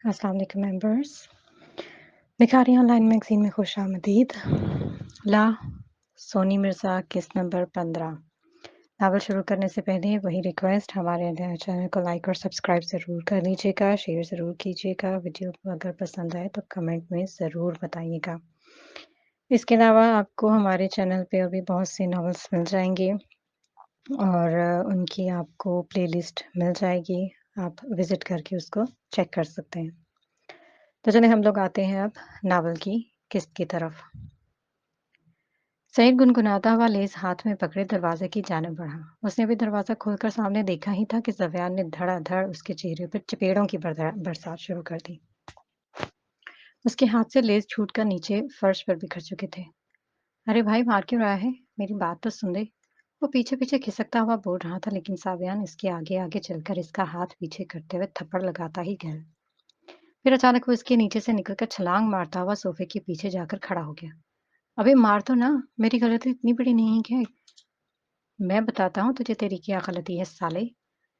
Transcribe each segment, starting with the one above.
अस्सलाम वालेकुम members. निखारी online magazine में खुशामदीद। ला सोनी मिर्ज़ा किस्त नंबर 15। नावल शुरू करने से पहले वही रिक्वेस्ट, हमारे चैनल को लाइक और सब्सक्राइब ज़रूर कर लीजिएगा, शेयर ज़रूर कीजिएगा। वीडियो अगर पसंद आए तो कमेंट में ज़रूर बताइएगा। इसके अलावा आपको हमारे चैनल पे अभी बहुत से नॉवेल्स मिल जाएँगे और उनकी आपको प्लेलिस्ट मिल जाएगी। आप विज़िट करके उसको चेक कर सकते हैं। तो चलिए हम लोग आते हैं अब नावल की किस्त की तरफ। सईद गुनगुनाता हुआ लेस हाथ में पकड़े दरवाजे की जानिब बढ़ा। उसने अभी दरवाजा खोलकर सामने देखा ही था कि ज़बियान ने धड़ाधड़ उसके चेहरे पर चपेड़ों की बरसात शुरू कर दी। उसके हाथ से लेस छूटकर नीचे फर्श पर बिखर चुके थे। अरे भाई, मार क्यों रहा है? मेरी बात तो सुन ले। वो पीछे पीछे खिसकता हुआ बोल रहा था, लेकिन साबियान इसके आगे आगे चलकर इसका हाथ पीछे करते हुए थप्पड़ लगाता ही गया। फिर अचानक वो इसके नीचे से निकलकर छलांग मारता हुआ सोफे के पीछे जाकर खड़ा हो गया। अबे मार तो ना, मेरी गलती इतनी बड़ी नहीं है। मैं बताता हूँ तुझे तेरी क्या गलती है साले।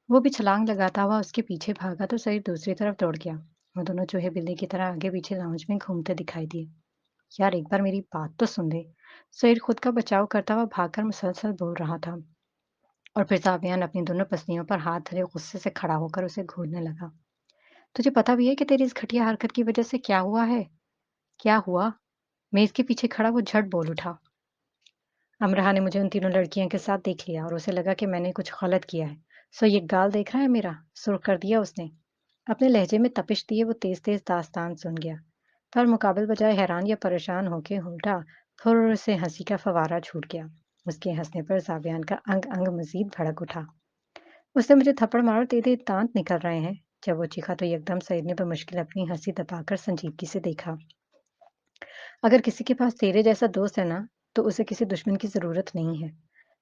वो भी छलांग लगाता हुआ उसके पीछे भागा तो सईद दूसरी तरफ दौड़ गया। वो दोनों चूहे बिल्ली की तरह आगे पीछे लाउंज में घूमते दिखाई दिए। यार एक बार मेरी बात तो सुन ले। सईद खुद का बचाव करता हुआ भागकर मुसलसल बोल रहा था और फिर साबियान अपनी दोनों पसलियों पर हाथ धरे गुस्से से खड़ा होकर उसे घूरने लगा। तुझे पता भी है कि तेरी इस घटिया हरकत की वजह से क्या हुआ है? क्या हुआ? मेज के पीछे खड़ा वो झट बोल उठा। अमरहा ने मुझे उन तीनों लड़कियों के साथ देख लिया और उसे लगा कि मैंने कुछ गलत किया है। सो ये गाल देख रहा है मेरा? सुर्ख कर दिया उसने। अपने लहजे में तपिश दिए वो तेज तेज दास्तान सुन गया। पर मुकाबिल बजाय हैरान या परेशान होके उल्टा फुर्र से हंसी का फवारा छूट गया। उसके हंसने पर साबियान का अंग अंग मजीद भड़क उठा। उसने मुझे थप्पड़ मार तेरे दांत निकल रहे हैं। जब वो चीखा तो एकदम सईद ने बमुश्किल अपनी हंसी दबाकर संजीदगी से देखा। अगर किसी के पास तेरे जैसा दोस्त है ना, तो उसे किसी दुश्मन की ज़रूरत नहीं है।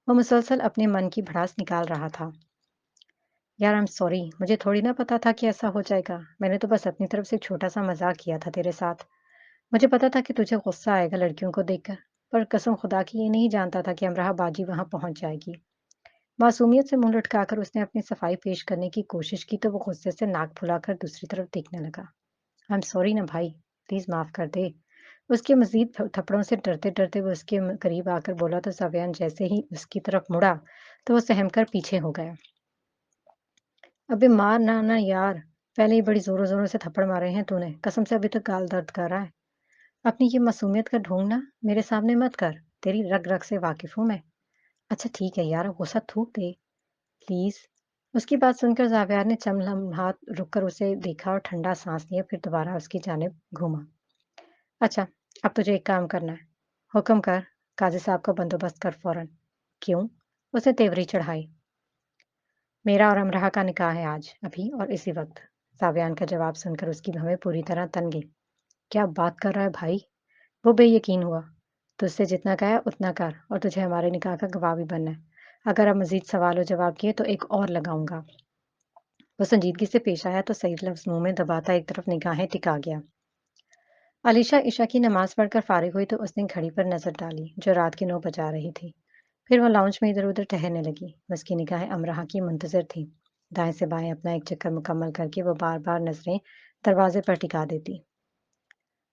वो मुसलसल अपने मन की भड़ास निकाल रहा था। यार आई एम सॉरी, मुझे थोड़ी ना पता था कि ऐसा हो जाएगा। मैंने तो बस अपनी तरफ से एक छोटा-सा मज़ाक किया था तेरे साथ। मुझे पता था कि तुझे गुस्सा आएगा लड़कियों को देखकर, पर कसम खुदा की ये नहीं जानता था कि अमराह बाजी वहाँ पहुँच जाएगी। मासूमियत से मुँह लटकाकर उसने अपनी सफाई पेश करने की कोशिश की तो वो गुस्से से नाक फुलाकर दूसरी तरफ देखने लगा। आई एम सॉरी ना भाई, प्लीज़ माफ़ कर दे। उसके मज़ीद थप्पड़ों से डरते-डरते वो उसके करीब आकर बोला तो सफियान जैसे ही उसकी तरफ मुड़ा, तो वो सहमकर पीछे हो गया। अबे मार ना ना यार, पहले ही बड़ी ज़ोरों-ज़ोरों से थप्पड़ मारे हैं तूने, कसम से अभी तक गाल दर्द कर रहा है। अपनी ये मासूमियत का ढोंग ना मेरे सामने मत कर, तेरी रग-रग से वाकिफ़ हूँ मैं। अच्छा ठीक है यार, गुस्सा थूक दे, प्लीज़। उसकी बात सुनकर ज़ावियार ने चंद लम्हात रुक कर उसे देखा और ठंडा साँस लिया, फिर दोबारा उसकी जानिब घूमा। अच्छा, अब तुझे एक काम करना है। हुक्म कर, काज़ी साहब का बंदोबस्त कर फ़ौरन। क्यों? उसने तेवरी चढ़ाई। मेरा और अमरहा का निकाह है आज, अभी और इसी वक्त। सावियान का जवाब सुनकर उसकी भवें पूरी तरह तन गई। क्या बात कर रहा है भाई? वो बेयकीन हुआ। तुझसे जितना कहा उतना कर और तुझे हमारे निकाह का गवाह भी बनना है। अगर अब मज़ीद सवाल और जवाब किए तो एक और लगाऊंगा। वो संजीदगी से पेश आया तो सही लफ्ज़ मुंह में दबाता एक तरफ निगाहें टिका गया। अलीशा इशा की नमाज पढ़कर फारिग हुई तो उसने घड़ी पर नजर डाली जो रात के 9 बजा रही थी। फिर वो लाउंज में इधर उधर टहलने लगी। उसकी निगाहें अमरहा की मुंतजर थीं। दाएं से बाएं अपना एक चक्कर मुकम्मल करके वो बार बार नजरें दरवाजे पर टिका देती।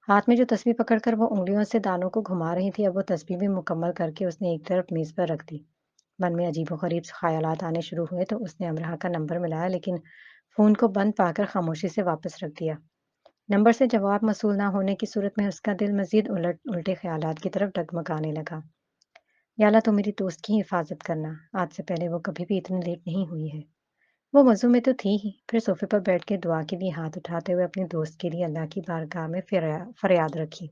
हाथ में जो तस्बीह पकड़कर वो उंगलियों से दानों को घुमा रही थी, अब वो तस्बीह भी मुकम्मल करके उसने एक तरफ मेज पर रख दी। मन में अजीबोगरीब ख्यालात आने शुरू हुए तो उसने अमरहा का नंबर मिलाया, लेकिन फोन को बंद पाकर खामोशी से वापस रख दिया। नंबर से जवाब मसूल ना होने की सूरत में उसका दिल मजीद उल्टे ख्यालात की तरफ डगमगाने लगा। या अल्लाह तो मेरी दोस्त की हिफाजत करना, आज से पहले वो कभी भी इतनी लेट नहीं हुई है। वो मज़ू में तो थी ही, फिर सोफे पर बैठ के दुआ के लिए हाथ उठाते हुए अपने दोस्त के लिए अल्लाह की बारगाह में फरियाद रखी।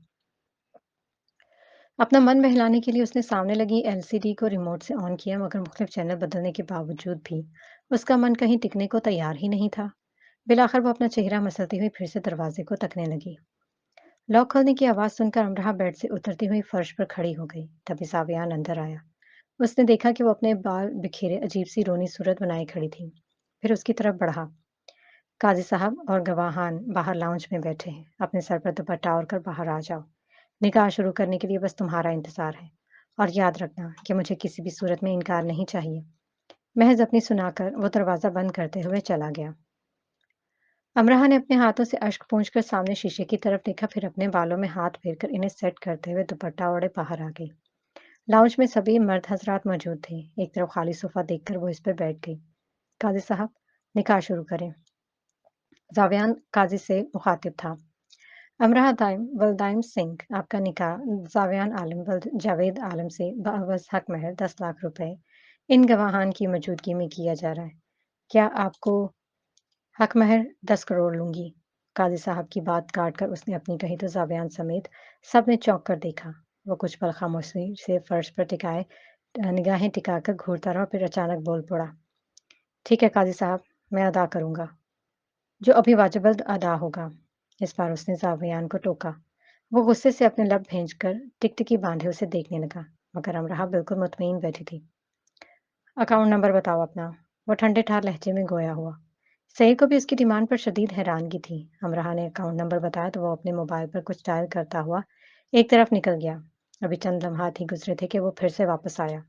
अपना मन बहलाने के लिए उसने सामने लगी एलसीडी को रिमोट से ऑन किया, मगर मुख्तलिफ चैनल बदलने के बावजूद भी उसका मन कहीं टिकने को तैयार ही नहीं था। बिलाखिर वो अपना चेहरा मसलती हुई फिर से दरवाजे को तकने लगी। लॉक खोलने की आवाज़ सुनकर अमराह बेड से उतरती हुई फर्श पर खड़ी हो गई। तभी सावियान अंदर आया। उसने देखा कि वो अपने बाल बिखेरे अजीब सी रोनी सूरत बनाए खड़ी थी। फिर उसकी तरफ बढ़ा। काजी साहब और गवाहान बाहर लाउंज में बैठे हैं। अपने सर पर दुपट्टा ओढ़ कर बाहर आ जाओ। निकाह शुरू करने के लिए बस तुम्हारा इंतजार है। और याद रखना कि मुझे किसी भी सूरत में इनकार नहीं चाहिए। महज अपनी सुनाकर वो दरवाज़ा बंद करते हुए चला गया। अमराह ने अपने हाथों से अश्क पोंछकर सामने शीशे की तरफ देखा, फिर अपने बालों में हाथ फेरकर इन्हें सेट करते हुए दुपट्टा ओढ़े बाहर आ गई। लाउंज में सभी मर्द हजरात मौजूद थे। एक तरफ खाली सोफा देखकर वो इस पर बैठ गई। काजी साहब, निकाह शुरू करें। जावियान काजी से मुखातिब था। अमराह दाइम वलदाइम सिंह, आपका निकाह जावियान आलम वल्द जावेद आलम से बअवज़ हक महर 10 लाख रुपए इन गवाहान की मौजूदगी में किया जा रहा है। क्या आपको हक महर 10 करोड़ लूंगी। काजी साहब की बात काट कर उसने अपनी कही तो जावियान समेत सब ने चौंक कर देखा। वो कुछ पल खामोशी से फर्श पर टिकाए निगाहें टिकाकर घूरता रहा, फिर अचानक बोल पड़ा। ठीक है काजी साहब, मैं अदा करूंगा जो अभी वाजिब अदा होगा। इस बार उसने जावियान को टोका। वो गुस्से से अपने लब भींचकर टिकटिकी बांधे उसे देखने लगा, मगर अमराह बिल्कुल मुतमईन बैठी थी। अकाउंट नंबर बताओ अपना। वो ठंडे ठार लहजे में गोया हुआ। सही को भी उसकी डिमांड पर शदीद हैरानगी थी। अमराह ने अकाउंट नंबर बताया तो वो अपने मोबाइल पर कुछ डायल करता हुआ एक तरफ निकल गया। अभी चंद लम्हात ही गुजरे थे कि वो फिर से वापस आया।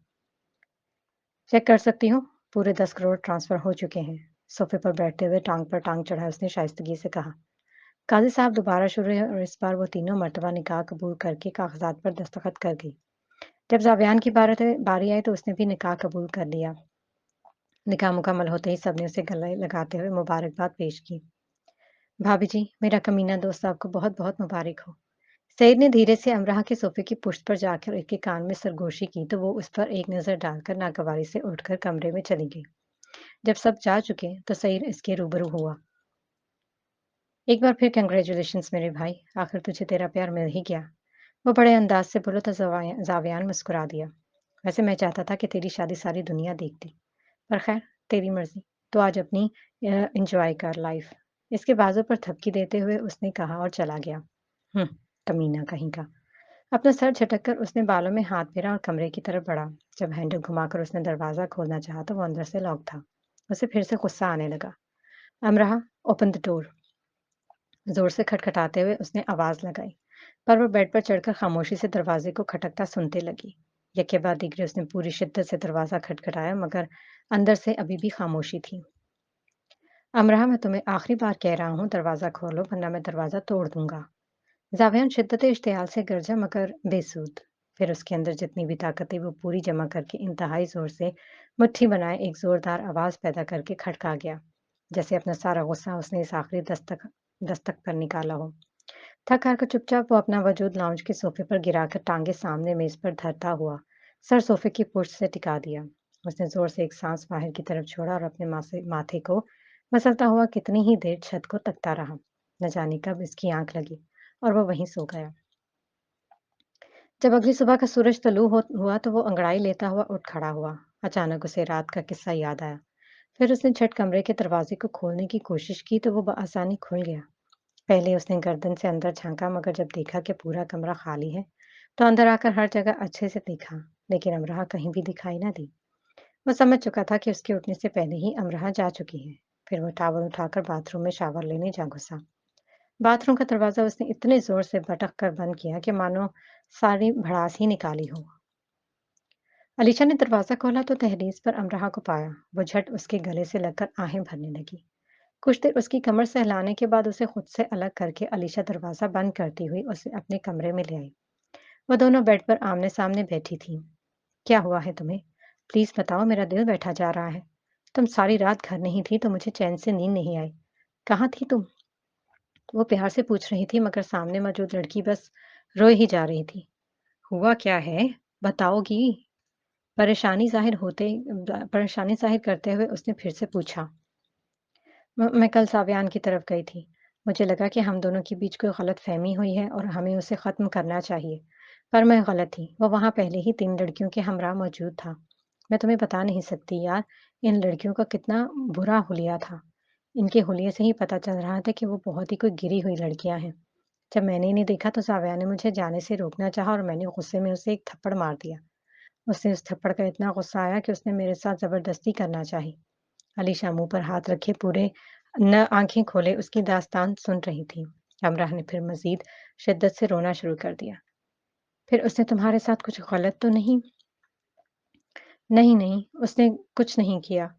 चेक कर सकती हूँ, पूरे 10 करोड़ ट्रांसफर हो चुके हैं। सोफे पर बैठते हुए टांग पर टांग चढ़ाए उसने शाइस्तगी से कहा। काजी साहब दोबारा शुरू है और इस बार वो तीनों मर्तबा निकाह कबूल करके कागजात पर दस्तखत कर गई। जब जावियान की बारी आई तो उसने भी निकाह कबूल कर लिया। निकाह मुकम्मल होते ही सबने उसे गले लगाते हुए मुबारकबाद पेश की। भाभी जी, मेरा कमीना दोस्त आपको बहुत बहुत मुबारक हो। सईद ने धीरे से अमराह के सोफे की पुश्त पर जाकर उसके कान में सरगोशी की तो वो उस पर एक नज़र डालकर नागवारी से उठकर कमरे में चली गई। जब सब जा चुके तो सईद इसके रूबरू हुआ। एक बार फिर कंग्रेचुलेशंस मेरे भाई, आखिर तुझे तेरा प्यार मिल ही गया। वो बड़े अंदाज से बोला तो जावियान मुस्कुरा दिया। वैसे मैं चाहता था कि तेरी शादी सारी दुनिया देखती, पर खैर तेरी मर्जी। तो आज अपनी एंजॉय कर लाइफ। इसके बाजू पर थपकी देते हुए उसने कहा और चला गया। हम्म, कमीना कहीं का। अपना सर झटककर उसने बालों में हाथ फेरा और कमरे की तरफ बढ़ा। जब हैंडल घुमाकर उसने दरवाजा खोलना चाहा तो वो अंदर से लॉक था। उसे फिर से गुस्सा आने लगा। अमराह, ओपन द डोर। जोर से खटखटाते हुए उसने आवाज लगाई, पर वो बेड पर चढ़कर खामोशी से दरवाजे को खटकता सुनते लगी। यके बाद दीगरे उसने पूरी शिद्दत से दरवाजा खटखटाया, मगर अंदर से अभी भी खामोशी थी। अमराह, मैं तुम्हें आखिरी बार कह रहा हूँ, दरवाजा खोलो वरना मैं दरवाजा तोड़ दूंगा। जावियान शिद्दत इश्तियाल से गरजा, मगर बेसूद। फिर उसके अंदर जितनी भी ताकत थी वो पूरी जमा करके इंतहाई जोर से मुट्ठी बनाए एक जोरदार आवाज पैदा करके खड़का गया, जैसे अपना सारा गुस्सा उसने इस आखिरी दस्तक दस्तक पर निकाला हो। थक हार कर चुपचाप वो अपना वजूद लाउंज के सोफे पर गिराकर टांगे सामने मेज पर धरता हुआ सर सोफे की पुष्ट से टिका दिया। उसने जोर से एक सांस बाहर की तरफ छोड़ा और अपने माथे को मसलता हुआ कितनी ही देर छत को तकता रहा। न जाने कब इसकी आंख लगी और वो वहीं सो गया। जब अगली सुबह का सूरज हुआ तो वो अंगड़ाई लेता हुआ उठ खड़ा हुआ। अचानक उसे रात का किस्सा याद आया। फिर उसने झट कमरे के दरवाजे को खोलने की कोशिश की तो वो बआसानी खुल गया। पहले उसने गर्दन से अंदर झांका, मगर जब देखा कि पूरा कमरा खाली है तो अंदर आकर हर जगह अच्छे से देखा, लेकिन अमराह कहीं भी दिखाई ना दी। वो समझ चुका था कि उसके उठने से पहले ही अमराह जा चुकी है। फिर वो टॉवल उठाकर बाथरूम में शावर लेने जा घुसा। बाथरूम का दरवाजा उसने इतने जोर से पटक कर बंद किया कि मानो सारी भड़ास ही निकाली हो। अलीशा ने दरवाजा खोला तो दहलीज पर अमराह को पाया। वो झट उसके गले से लगकर आहें भरने लगी। कुछ देर उसकी कमर सहलाने के बाद उसे खुद से अलग करके अलीशा दरवाजा बंद करती हुई उसे अपने कमरे में ले आई। वो दोनों बेड पर आमने सामने बैठी थीं। क्या हुआ है तुम्हें? प्लीज बताओ, मेरा दिल बैठा जा रहा है। तुम सारी रात घर नहीं थी तो मुझे चैन से नींद नहीं आई। कहाँ थी तुम? वो प्यार से पूछ रही थी, मगर सामने मौजूद लड़की बस रोए ही जा रही थी। हुआ क्या है? बताओगी? परेशानी जाहिर करते हुए उसने फिर से पूछा। मैं कल सावियान की तरफ गई थी। मुझे लगा कि हम दोनों के बीच कोई गलतफ़हमी हुई है और हमें उसे ख़त्म करना चाहिए। पर मैं गलत थी। वो वहाँ पहले ही 3 लड़कियों के हमरा मौजूद था। मैं तुम्हें बता नहीं सकती यार, इन लड़कियों का कितना बुरा हुलिया था। इनके हुलिये से ही पता चल रहा था कि वो बहुत ही कोई गिरी हुई लड़कियाँ हैं। जब मैंने इन्हें देखा तो साविया ने मुझे जाने से रोकना चाहा और मैंने गुस्से में उसे एक थप्पड़ मार दिया। उसे उस थप्पड़ का इतना गुस्सा आया कि उसने मेरे साथ ज़बरदस्ती करना चाही। अलीशा मुँह पर हाथ रखे पूरे न आँखें खोले उसकी दास्तान सुन रही थी। अमराह ने फिर मज़ीद शिद्दत से रोना शुरू कर दिया। फिर उसने तुम्हारे साथ कुछ गलत तो नहीं? नहीं, नहीं, उसने कुछ नहीं किया।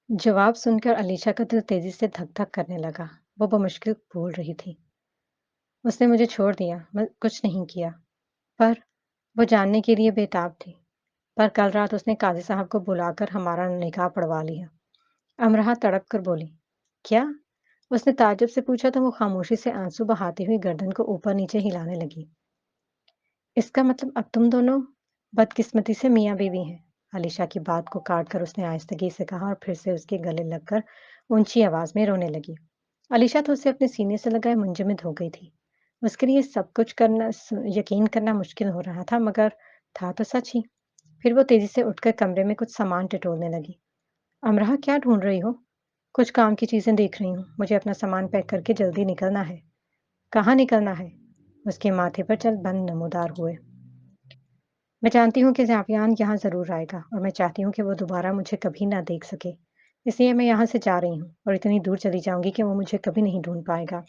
जवाब सुनकर अलीशा का दिल तेज़ी से धक-धक करने लगा। वो बमुश्किल बोल रही थी। उसने मुझे छोड़ दिया, मैं कुछ नहीं किया। पर वो जानने के लिए बेताब थी। पर कल रात उसने काज़ी साहब को बुलाकर हमारा निकाह पढ़वा लिया। अमरहा तड़प कर बोली, क्या? उसने ताज्जुब से पूछा तो वो खामोशी से आंसू बहाती हुई गर्दन को ऊपर-नीचे हिलाने लगी। इसका मतलब अब तुम दोनों बदकिस्मती से मियाँ-बीवी हैं। अलीशा की बात को काट कर उसने आहिस्तगी से कहा और फिर से उसके गले लगकर ऊंची आवाज में रोने लगी। अलीशा तो उसे अपने सीने से लगाए मुंजमद हो गई थी। उसके लिए सब कुछ यकीन करना मुश्किल हो रहा था, मगर था तो सच ही। फिर वो तेजी से उठकर कमरे में कुछ सामान टिटोलने लगी। अमरहा, क्या ढूंढ रही हो? कुछ काम की चीजें देख रही हूँ। मुझे अपना सामान पैक करके जल्दी निकलना है। कहाँ निकलना है? उसके माथे पर चल बंद नमूदार हुए। मैं जानती हूँ कि ज़ावियान यहाँ ज़रूर आएगा और मैं चाहती हूँ कि वो दोबारा मुझे कभी ना देख सके। इसलिए मैं यहाँ से जा रही हूँ और इतनी दूर चली जाऊँगी कि वो मुझे कभी नहीं ढूँढ पाएगा।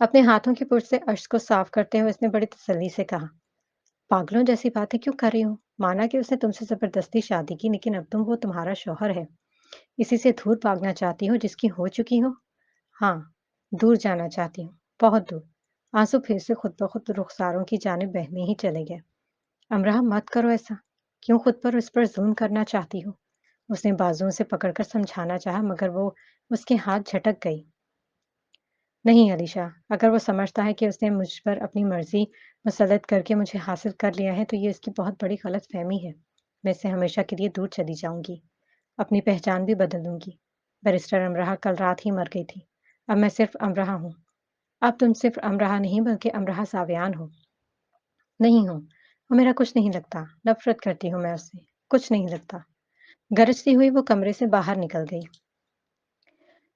अपने हाथों की पुर्ज से अश्क को साफ करते हुए उसने बड़ी तसल्ली से कहा, पागलों जैसी बातें क्यों कर रही हो? माना कि उसने तुमसे ज़बरदस्ती शादी की, लेकिन अब वो तुम्हारा शौहर है। इसी से दूर भागना चाहती हो जिसकी हो चुकी हो? हाँ, दूर जाना चाहती हूँ, बहुत दूर। आंसू फिर से खुद ब खुद रुखसारों की जानिब बहने ही चले गए। अमरहा, मत करो ऐसा। क्यों खुद पर उस पर ज़ुल्म करना चाहती हो? उसने बाजुओं से पकड़कर समझाना चाहा, मगर वो उसके हाथ झटक गई। नहीं अलीशा, अगर वो समझता है कि उसने मुझ पर अपनी मर्ज़ी मुसल्लत करके मुझे हासिल कर लिया है, तो ये इसकी बहुत बड़ी गलतफ़हमी है। मैं इससे हमेशा के लिए दूर चली जाऊँगी। अपनी पहचान भी बदल लूँगी। बैरिस्टर अमरहा कल रात ही मर गई थी। अब मैं सिर्फ़ अमरहा हूँ। अब तुम सिर्फ़ अमरहा नहीं बल्कि अमरहा साव्यान हो। नहीं हूँ। वो मेरा कुछ नहीं लगता। नफ़रत करती हूँ मैं उससे। कुछ नहीं लगता। गरजती हुई वो कमरे से बाहर निकल गई।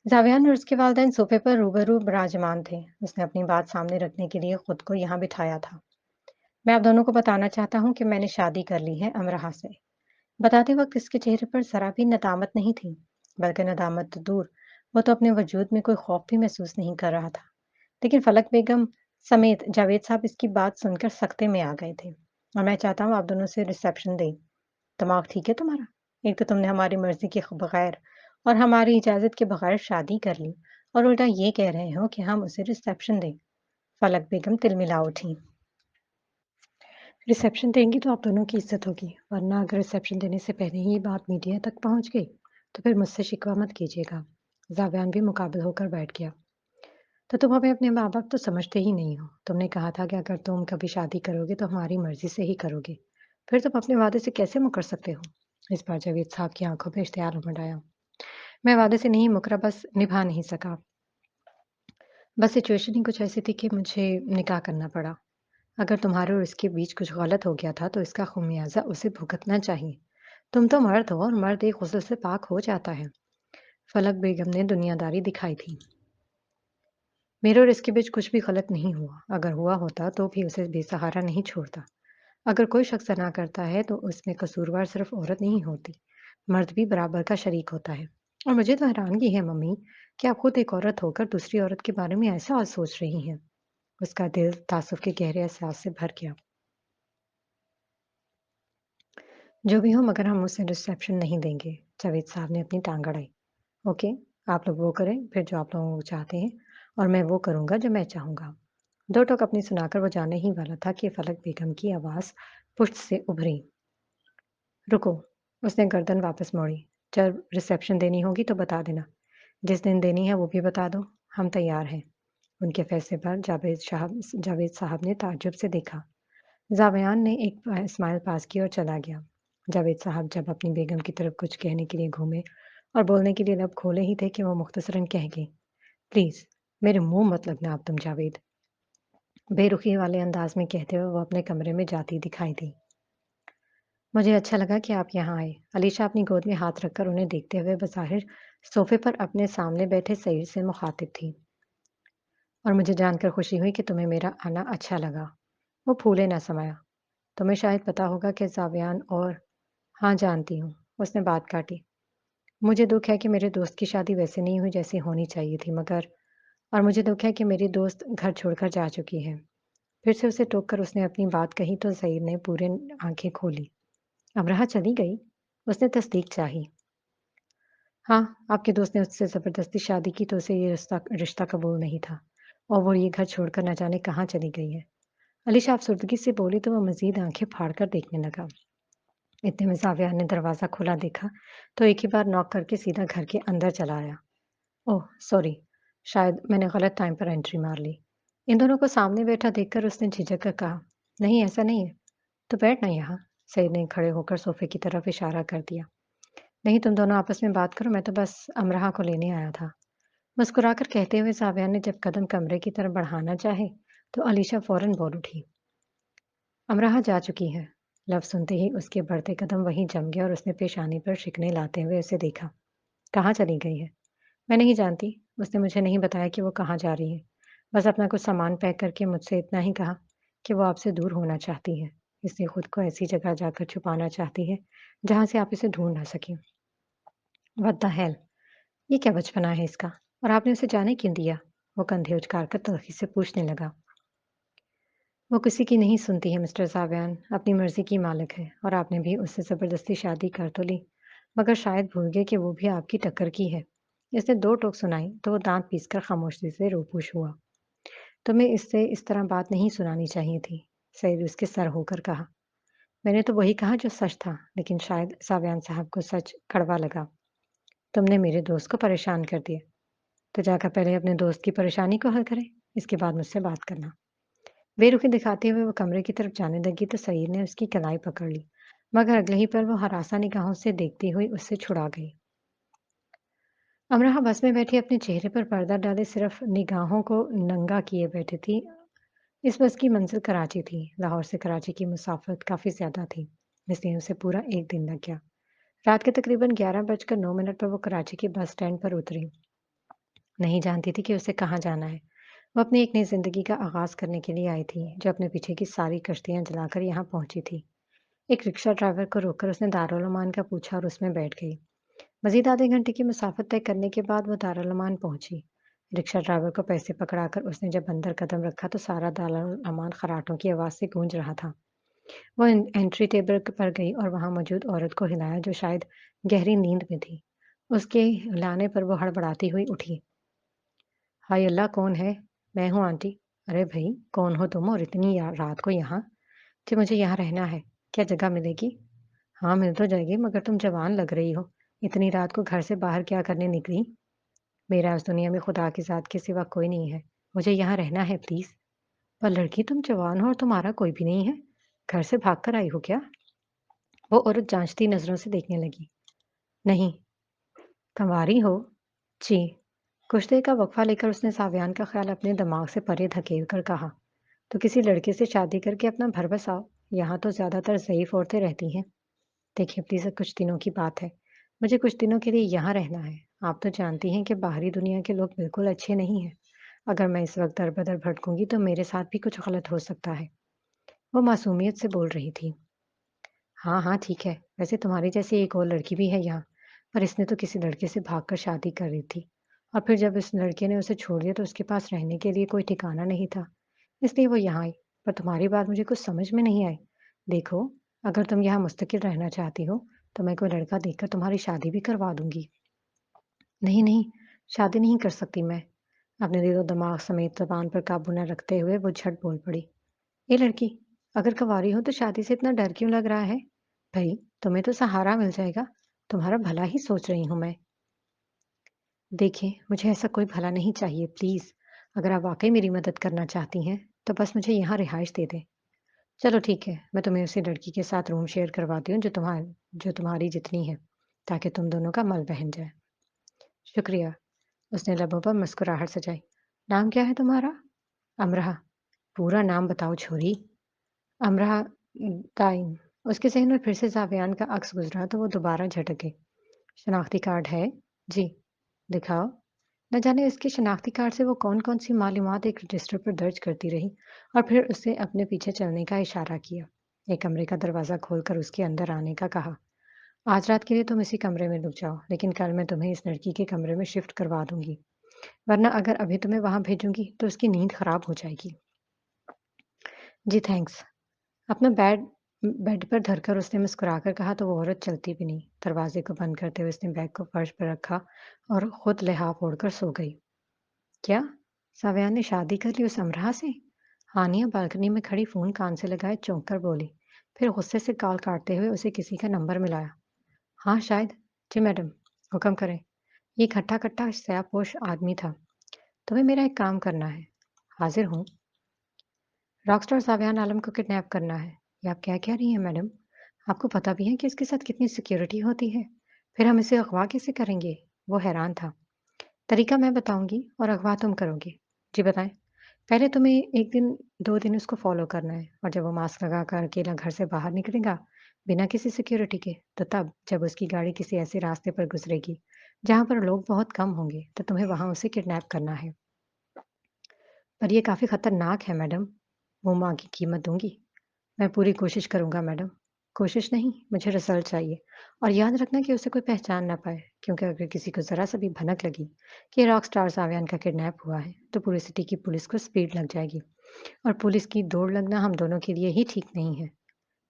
जावियान और उसके वालिदैन सोफे पर रूबरू विराजमान थे। उसने अपनी बात सामने रखने के लिए खुद को यहाँ बिठाया था। मैं आप दोनों को बताना चाहता हूँ कि मैंने शादी कर ली है अमरहा से। बताते वक्त इसके चेहरे पर जरा भी नदामत नहीं थी, बल्कि नदामत तो दूर, वो तो अपने वजूद में कोई खौफ भी महसूस नहीं कर रहा था। लेकिन फलक बेगम समेत जावेद साहब इसकी बात सुनकर सख्ते में आ गए थे। और मैं चाहता हूँ आप दोनों से रिसेप्शन दें। दिमाग ठीक है तुम्हारा? एक तो तुमने हमारी मर्ज़ी के बगैर और हमारी इजाज़त के बगैर शादी कर ली और उल्टा ये कह रहे हो कि हम उसे रिसेप्शन दें। फलक बेगम तिलमिला उठीं। रिसेप्शन देंगी तो आप दोनों की इज़्ज़त होगी, वरना अगर रिसेप्शन देने से पहले ही ये बात मीडिया तक पहुँच गई, तो फिर मुझसे शिकवा मत कीजिएगा। ज़ावियान भी मुकाबिल होकर बैठ गया। तो तुम हमें अपने माँ-बाप तो समझते ही नहीं हो। तुमने कहा था कि अगर तुम कभी शादी करोगे तो हमारी मर्ज़ी से ही करोगे। फिर तुम अपने वादे से कैसे मुकर सकते हो? इस बार जावेद साहब की आंखों में इश्तियाल उमड़ आया। मैं वादे से नहीं मुकरा, बस निभा नहीं सका। बस सिचुएशन ही कुछ ऐसी थी कि मुझे निकाह करना पड़ा। अगर तुम्हारे और इसके बीच कुछ गलत हो गया था तो इसका ख़मियाज़ा उसे भुगतना चाहिए। तुम तो मर्द हो और मर्द एक ग़ुस्ल से पाक हो जाता है। फलक बेगम ने दुनियादारी दिखाई थी। मेरे और इसके बीच कुछ भी गलत नहीं हुआ। अगर हुआ होता तो भी उसे बेसहारा नहीं छोड़ता। अगर कोई शख्स ज़ना करता है तो उसमें कसूरवार सिर्फ औरत नहीं होती, मर्द भी बराबर का शरीक होता है। और मुझे तो हैरानगी है मम्मी कि आप खुद एक औरत होकर दूसरी औरत के बारे में ऐसा सोच रही हैं। उसका दिल तासुफ के गहरे एहसास से भर गया। जो भी हो, मगर हम उसे रिसेप्शन नहीं देंगे। जावेद साहब ने अपनी टांग अड़ाई। ओके, आप लोग वो करें फिर जो आप लोग चाहते हैं और मैं वो करूँगा जो मैं चाहूँगा। दो टोक अपनी सुनाकर वो जाने ही वाला था कि फलक बेगम की आवाज़ पुष्ट से उभरी। रुको, उसने गर्दन वापस मोड़ी। जब रिसेप्शन देनी होगी तो बता देना। जिस दिन देनी है वो भी बता दो, हम तैयार हैं। उनके फैसले पर जावेद साहब ने ताज्जुब से देखा। ज़ावियान ने एक स्माइल पास की और चला गया। जावेद साहब जब अपनी बेगम की तरफ कुछ कहने के लिए घूमे और बोलने के लिए लब खोले ही थे कि वो मुख्तसरन कह गई, प्लीज़ मेरे मुँह मत लगना अब तुम जावेद। बेरुखी वाले अंदाज में कहते हुए वो अपने कमरे में जाती दिखाई दी। मुझे अच्छा लगा कि आप यहाँ आए। अलीशा अपनी गोद में हाथ रखकर उन्हें देखते हुए बज़ाहिर सोफ़े पर अपने सामने बैठे सईद से मुखातिब थी। और मुझे जानकर खुशी हुई कि तुम्हें मेरा आना अच्छा लगा। वो फूले ना समाया। तुम्हें शायद पता होगा कि ज़ावियान और हाँ, जानती हूँ। उसने बात काटी। मुझे दुःख है कि मेरे दोस्त की शादी वैसे नहीं हुई जैसी होनी चाहिए थी, मगर और मुझे दुःख है कि मेरी दोस्त घर छोड़कर जा चुकी है। फिर से उसे टोक कर उसने अपनी बात कही तो सईद ने पूरे आँखें खोली। अमरहा चली गई? उसने तस्दीक चाही। हाँ, आपके दोस्त ने उससे ज़बरदस्ती शादी की तो उसे ये रिश्ता रिश्ता कबूल नहीं था और वो ये घर छोड़कर न जाने कहाँ चली गई है। अलीशा अफ़सुर्दगी से बोली तो वो मज़ीद आँखें फाड़ कर देखने लगा। इतने में ज़ाविया ने दरवाज़ा खुला देखा तो एक ही बार नॉक करके सीधा घर के अंदर चला आया। ओह! सॉरी, शायद मैंने गलत टाइम पर एंट्री मार ली। इन दोनों को सामने बैठा देखकर उसने झिझक कर कहा, नहीं ऐसा नहीं है, तो बैठ ना यहाँ। सईद ने खड़े होकर सोफ़े की तरफ इशारा कर दिया। नहीं तुम दोनों आपस में बात करो, मैं तो बस अमरहा को लेने आया था। मुस्कुराकर कहते हुए साबिया ने जब कदम कमरे की तरफ बढ़ाना चाहे, तो अलीशा फ़ौरन बोल उठी, अमरहा जा चुकी है। लफ्ज़ सुनते ही उसके बढ़ते कदम वहीं जम गए और उसने पेशानी पर शिकने लाते हुए उसे देखा। कहाँ चली गई है? मैं नहीं जानती। उसने मुझे नहीं बताया कि वो कहाँ जा रही है। बस अपना कुछ सामान पैक करके मुझसे इतना ही कहा कि वो आपसे दूर होना चाहती है। इसलिए खुद को ऐसी जगह जाकर छुपाना चाहती है, जहाँ से आप इसे ढूँढ ना सकें। What the hell! ये क्या बचपना है इसका? और आपने उसे जाने क्यों दिया? वो कंधे उचकार कर तल्ख़ी से पूछने लगा। वो किसी की नहीं सुनती है मिस्टर सावेयान, अपनी मर्ज़ी की मालिक है और आपने भी उससे ज़बरदस्ती शादी कर तो ली, मगर शायद भूल गए कि वो भी आपकी टक्कर की है। इसने 2 टोक सुनाई तो वो दाँत पीसकर खामोशी से रूबूश हुआ। तुम्हें इससे इस तरह बात नहीं सुनानी चाहिए थी, सईद उसके सर होकर कहा। मैंने तो वही कहा जो सच था, लेकिन शायद सावेयान साहब को सच कड़वा लगा। तुमने मेरे दोस्त को परेशान कर दिया, तो जाकर पहले अपने दोस्त की परेशानी को हल करें, इसके बाद मुझसे बात करना। बेरुखी दिखाते हुए वो कमरे की तरफ जाने लगी तो सईद ने उसकी कलाई पकड़ ली, मगर अगले ही पल वो हरासा निगाहों से देखती हुई उससे छुड़ा गई। अमराह बस में बैठी अपने चेहरे पर पर्दा डाले सिर्फ निगाहों को नंगा किए बैठी थी। इस बस की मंजिल कराची थी। लाहौर से कराची की मुसाफत काफ़ी ज़्यादा थी, इसलिए उसे पूरा एक दिन लग गया। रात के तकरीबन 11 बजकर 9 मिनट पर वो कराची के बस स्टैंड पर उतरी। नहीं जानती थी कि उसे कहाँ जाना है। वो अपनी एक नई ज़िंदगी का आगाज़ करने के लिए आई थी, जो अपने पीछे की सारी कश्तियाँ जलाकर यहाँ पहुँची थी। एक रिक्शा ड्राइवर को रोककर उसने दारुल अमान का पूछा और उसमें बैठ गई। मज़ीद आधे घंटे की मुसाफत तय करने के बाद वो दारुल अमान पहुँची। रिक्शा ड्राइवर को पैसे पकड़ाकर उसने जब अंदर कदम रखा तो सारा दारुल अमान खर्राटों की आवाज़ से गूंज रहा था। वो एंट्री टेबल पर गई और वहाँ मौजूद औरत को हिलाया जो शायद गहरी नींद में थी। उसके हिलाने पर वो हड़बड़ाती हुई उठी। हाय अल्लाह कौन है? मैं हूँ आंटी। अरे भई, कौन हो तुम और इतनी रात को यहाँ? जी मुझे यहाँ रहना है। क्या जगह मिलेगी? हाँ, मिल तो जाएगी मगर तुम जवान लग रही हो। इतनी रात को घर से बाहर क्या करने निकली? मेरा इस दुनिया में खुदा की ज़ात के सिवा कोई नहीं है। मुझे यहाँ रहना है प्लीज़। पर लड़की तुम जवान हो और तुम्हारा कोई भी नहीं है। घर से भाग कर आई हो क्या? वो औरत जाँचती नज़रों से देखने लगी। नहीं, कंवारी हो? जी। कुछ देर का वक़्फ़ा लेकर उसने साव्यान का ख़्याल अपने दिमाग से परे धकेल कर कहा, तो किसी लड़के से शादी करके अपना घर बसाओ। यहाँ तो ज़्यादातर ज़ईफ़ औरतें रहती हैं। देखिए प्लीज़ कुछ दिनों की बात है। मुझे कुछ दिनों के लिए यहाँ रहना है। आप तो जानती हैं कि बाहरी दुनिया के लोग बिल्कुल अच्छे नहीं हैं। अगर मैं इस वक़्त दर-बदर भटकूँगी तो मेरे साथ भी कुछ गलत हो सकता है। वो मासूमियत से बोल रही थी। हाँ, हाँ, ठीक है। वैसे तुम्हारी जैसी एक और लड़की भी है यहाँ, पर इसने तो किसी लड़के से भागकर शादी कर ली थी और फिर जब इस लड़के ने उसे छोड़ दिया तो उसके पास रहने के लिए कोई ठिकाना नहीं था, इसलिए वो यहाँ आई। पर तुम्हारी बात मुझे कुछ समझ में नहीं आई। देखो, अगर तुम यहाँ मुस्तकिल रहना चाहती हो, तो मैं कोई लड़का देखकर तुम्हारी शादी भी करवा दूँगी। नहीं, नहीं, शादी नहीं कर सकती मैं। अपने दिलो-दिमाग समेत ज़ुबान पर काबू न रखते हुए वो झट बोल पड़ी। ये लड़की, अगर कुँवारी हो तो शादी से इतना डर क्यों लग रहा है? भई, तुम्हें तो सहारा मिल जाएगा। तुम्हारा भला ही सोच रही हूँ मैं। देखिए, मुझे ऐसा कोई भला नहीं चाहिए प्लीज़। अगर आप वाक़ई मेरी मदद करना चाहती हैं, तो बस मुझे यहाँ रिहाइश दे दें। चलो ठीक है, मैं तुम्हें उसी लड़की के साथ रूम शेयर करवाती हूँ जो तुम्हारी जितनी है, ताकि तुम दोनों का मल बहन जाए। शुक्रिया। उसने लबों पर मुस्कुराहट सजाई। नाम क्या है तुम्हारा? अमरहा। पूरा नाम बताओ छोरी। अमरहा ताइन। उसके ज़हन में फिर से ज़ावियान का अक्स गुज़रा तो वो दोबारा झटक गई। शनाख्ती कार्ड है? जी। दिखाओ। न जाने इसके शनाख्ती कार्ड से वो कौन-कौन सी मालूमात एक रजिस्टर पर दर्ज करती रही और फिर उसे अपने पीछे चलने का इशारा किया। एक कमरे का दरवाज़ा खोलकर उसके अंदर आने का कहा। आज रात के लिए तुम इसी कमरे में रुक जाओ, लेकिन कल मैं तुम्हें इस लड़की के कमरे में शिफ्ट करवा दूँगी। वरना अगर अभी तुम्हें वहाँ भेजूँगी तो उसकी नींद खराब हो जाएगी। जी थैंक्स। अपना बैड बेड पर धरकर उसने मुस्कुराकर कहा तो वो औरत चलती भी नहीं। दरवाजे को बंद करते हुए उसने बैग को फर्श पर रखा और खुद लिहाफ ओढ़कर सो गई। क्या? साव्यान ने शादी कर ली उस अमराह से? हानिया बालकनी में खड़ी फोन कान से लगाए चौंक कर बोली। फिर गुस्से से कॉल काटते हुए उसे किसी का नंबर मिलाया। हाँ शायद। जी मैडम। हुक्म करें। ये खट्टा-खट्टा स्याहपोश आदमी था। तुम्हें मेरा एक काम करना है। हाजिर हूँ। रॉकस्टार सावियान आलम को किडनैप करना है। ये आप क्या कह रही हैं मैडम? आपको पता भी है कि इसके साथ कितनी सिक्योरिटी होती है? फिर हम इसे अगवा कैसे करेंगे? वो हैरान था। तरीका मैं बताऊंगी और अगवा तुम करोगे। जी बताएं। पहले तुम्हें 1 दिन 2 दिन उसको फॉलो करना है और जब वो मास्क लगाकर अकेला घर से बाहर निकलेगा, बिना किसी सिक्योरिटी के, तो तब जब उसकी गाड़ी किसी ऐसे रास्ते पर गुजरेगी, जहाँ पर लोग बहुत कम होंगे, तो तुम्हें वहाँ उसे किडनैप करना है। पर ये काफ़ी खतरनाक है मैडम। मुँह माँगी कीमत दूँगी। मैं पूरी कोशिश करूँगा मैडम। कोशिश नहीं, मुझे रिज़ल्ट चाहिए और याद रखना कि उसे कोई पहचान ना पाए क्योंकि अगर किसी को ज़रा सा भी भनक लगी कि रॉक स्टार सावियान का किडनैप हुआ है, तो पूरी सिटी की पुलिस को स्पीड लग जाएगी और पुलिस की दौड़ लगना हम दोनों के लिए ही ठीक नहीं है।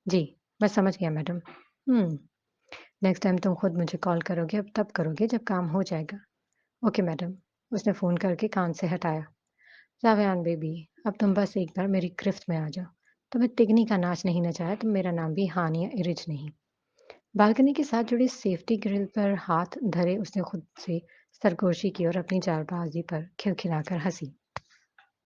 जी, मैं समझ गया मैडम। हुँ, नेक्स्ट टाइम तुम खुद मुझे कॉल करोगे अब तब करोगे जब काम हो जाएगा। Okay madam. उसने फ़ोन करके कान से हटाया। सावयान बेबी, अब तुम बस एक बार मेरी गिरफ्त में आ जाओ। तुम्हें तिगनी का नाच नहीं नचाया तो मेरा नाम भी हानिया इरिज नहीं। बालकनी के साथ जुड़ी सेफ्टी ग्रिल पर हाथ धरे उसने खुद से सरगोशी की और अपनी चालबाजी पर खिलखिलाकर हंसी।